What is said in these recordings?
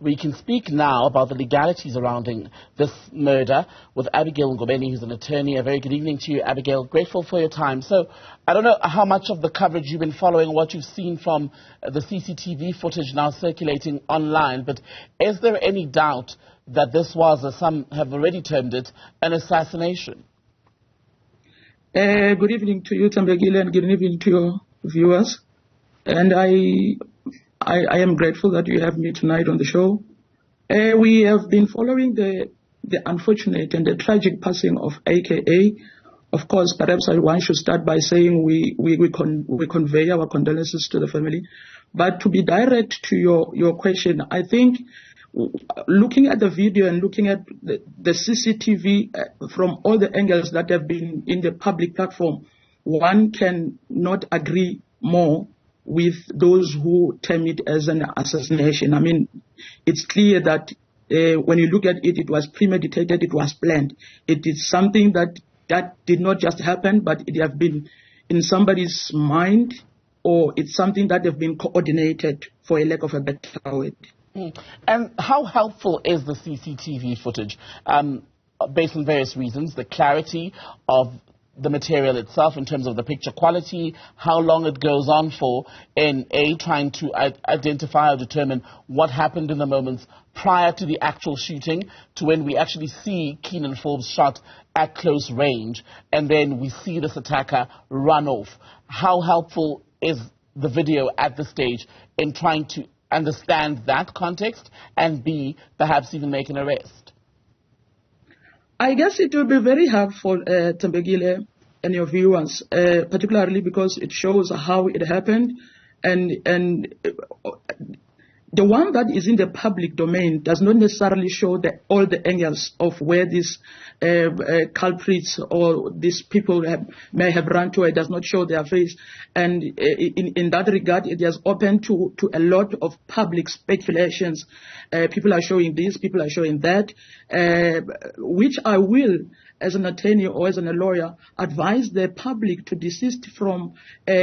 we can speak now about the legalities surrounding this murder with Abigail Ngobene, who's an attorney. A very good evening to you, Abigail. Grateful for your time. So I don't know how much of the coverage you've been following, what you've seen from the CCTV footage now circulating online, but is there any doubt that this was, as some have already termed it, an assassination? Good evening to you, Tebello, and good evening to your viewers. And I am grateful that you have me tonight on the show. We have been following the unfortunate and the tragic passing of AKA. Of course, perhaps one should start by saying we convey our condolences to the family. But to be direct to your question, I think looking at the video and looking at the CCTV from all the angles that have been in the public platform, one can not agree more with those who term it as an assassination. I mean, it's clear that when you look at it, it was premeditated, it was planned. It is something that did not just happen, but it have been in somebody's mind, or it's something that have been coordinated, for a lack of a better word. And how helpful is the CCTV footage? Based on various reasons, the clarity of the material itself in terms of the picture quality, how long it goes on for in trying to identify or determine what happened in the moments prior to the actual shooting to when we actually see Kiernan Forbes shot at close range and then we see this attacker run off. How helpful is the video at this stage in trying to understand that context and B, perhaps even make an arrest? I guess it will be very helpful, Tebello, and your viewers, particularly because it shows how it happened, and the one that is in the public domain does not necessarily show all the angles of where these culprits or these people may have run to. It does not show their face. And in that regard, it has opened to a lot of public speculations. People are showing this, people are showing that, which I will, as an attorney or as a lawyer, advise the public to desist from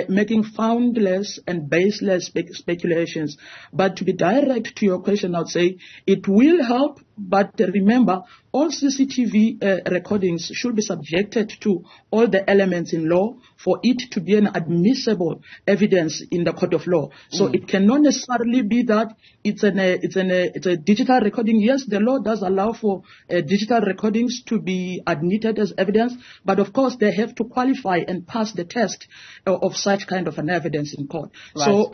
making foundless and baseless speculations. But to be direct to your question, I would say it will help, but remember, all CCTV recordings should be subjected to all the elements in law for it to be an admissible evidence in the court of law. So it cannot necessarily be that it's a digital recording. Yes, the law does allow for digital recordings to be admitted as evidence, but of course they have to qualify and pass the test of such kind of an evidence in court. Right. So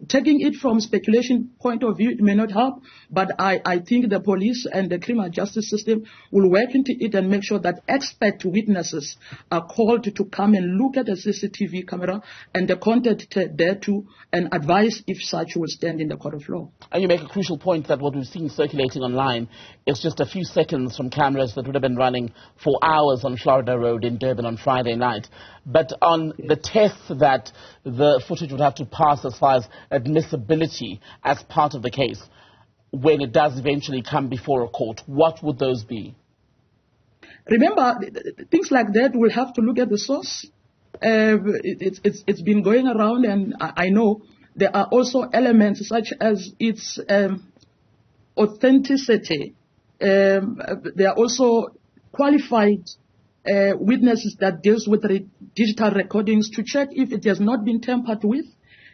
taking it from speculation point of view, it may not help, but I think the police and the criminal justice system will work into it and make sure that expert witnesses are called to come and look at the CCTV camera and the content thereto and advise if such will stand in the court of law. And you make a crucial point that what we've seen circulating online is just a few seconds from cameras that would have been running for hours on Florida Road in Durban on Friday night. But on the tests that the footage would have to pass as far as admissibility as part of the case, when it does eventually come before a court, what would those be? Remember, things like that will have to look at the source. It's been going around, and I know there are also elements such as its authenticity. There are also qualified witnesses that deals with digital recordings to check if it has not been tampered with,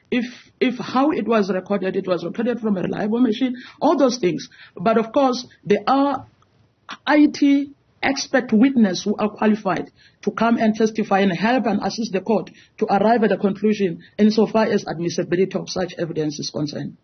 if how it was recorded from a reliable machine, all those things. But of course, there are IT expert witnesses who are qualified to come and testify and help and assist the court to arrive at a conclusion insofar as admissibility of such evidence is concerned.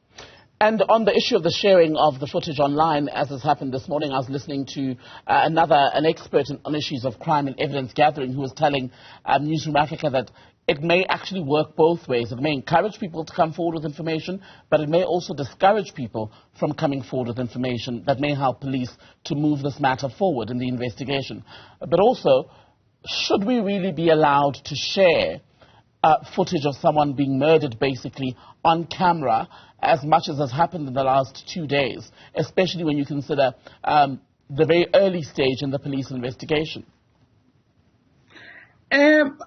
And on the issue of the sharing of the footage online, as has happened this morning, I was listening to an expert on issues of crime and evidence gathering who was telling Newzroom Afrika that it may actually work both ways. It may encourage people to come forward with information, but it may also discourage people from coming forward with information that may help police to move this matter forward in the investigation. But also, should we really be allowed to share footage of someone being murdered basically on camera as much as has happened in the last 2 days, especially when you consider the very early stage in the police investigation? In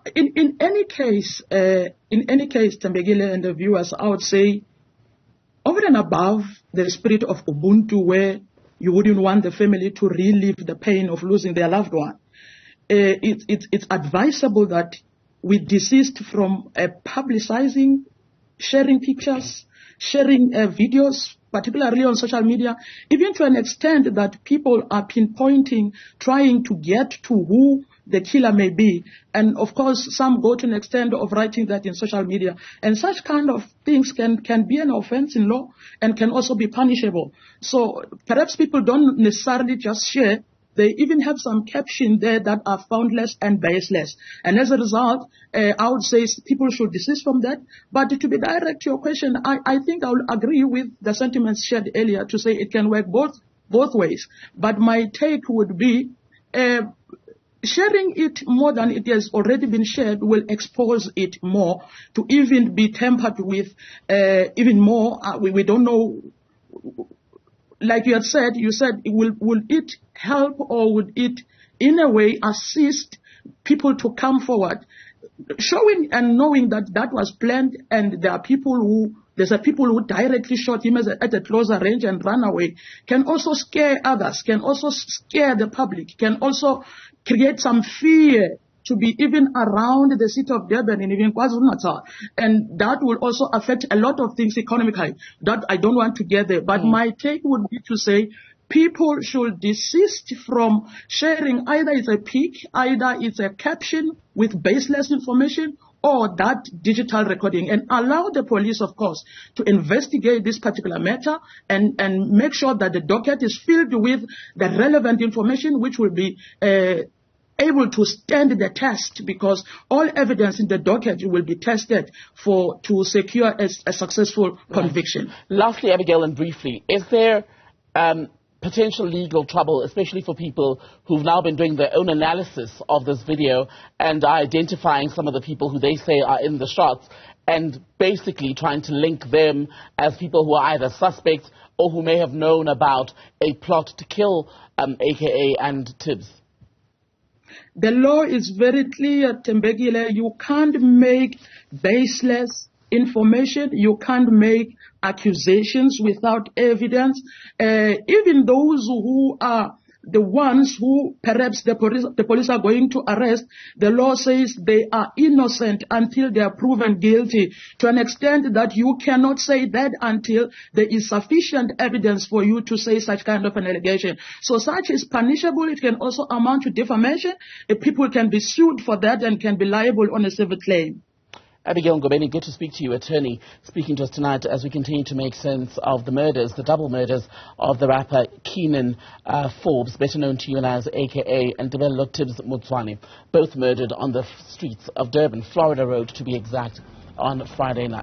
any case, Tebello and the viewers, I would say over and above the spirit of Ubuntu, where you wouldn't want the family to relive the pain of losing their loved one, it's advisable that we desist from publicizing, sharing pictures, sharing videos, particularly on social media, even to an extent that people are pinpointing, trying to get to who the killer may be. And of course, some go to an extent of writing that in social media. And such kind of things can be an offense in law and can also be punishable. So perhaps people don't necessarily just share. They even have some caption there that are foundless and baseless. And as a result, I would say people should desist from that. But to be direct to your question, I think I will agree with the sentiments shared earlier to say it can work both ways. But my take would be sharing it more than it has already been shared will expose it more to even be tempered with even more. We don't know. Like you said, will it help or would it in a way assist people to come forward, showing and knowing that that was planned, and there's people who directly shot him at a closer range and ran away, can also scare others, can also scare the public, can also create some fear to be even around the city of Durban and even KwaZulu-Natal. And that will also affect a lot of things economically that I don't want to get there. But my take would be to say people should desist from sharing either it's a pic, either it's a caption with baseless information, or that digital recording, and allow the police, of course, to investigate this particular matter and make sure that the docket is filled with the relevant information which will be able to stand the test, because all evidence in the docket will be tested to secure a successful conviction. Lastly, Abigail, and briefly, is there potential legal trouble, especially for people who've now been doing their own analysis of this video and are identifying some of the people who they say are in the shots and basically trying to link them as people who are either suspects or who may have known about a plot to kill AKA and Tipz? The law is very clear, Tembegile. You can't make baseless information. You can't make accusations without evidence. Even those who are the ones who perhaps the police are going to arrest, the law says they are innocent until they are proven guilty, to an extent that you cannot say that until there is sufficient evidence for you to say such kind of an allegation. So such is punishable. It can also amount to defamation. People can be sued for that and can be liable on a civil claim. Abigail Ngobene, good to speak to you, attorney, speaking to us tonight as we continue to make sense of the murders, the double murders of the rapper Kiernan Forbes, better known to you as AKA, and Tebello Tipz Motsoane, both murdered on the streets of Durban, Florida Road to be exact, on Friday night.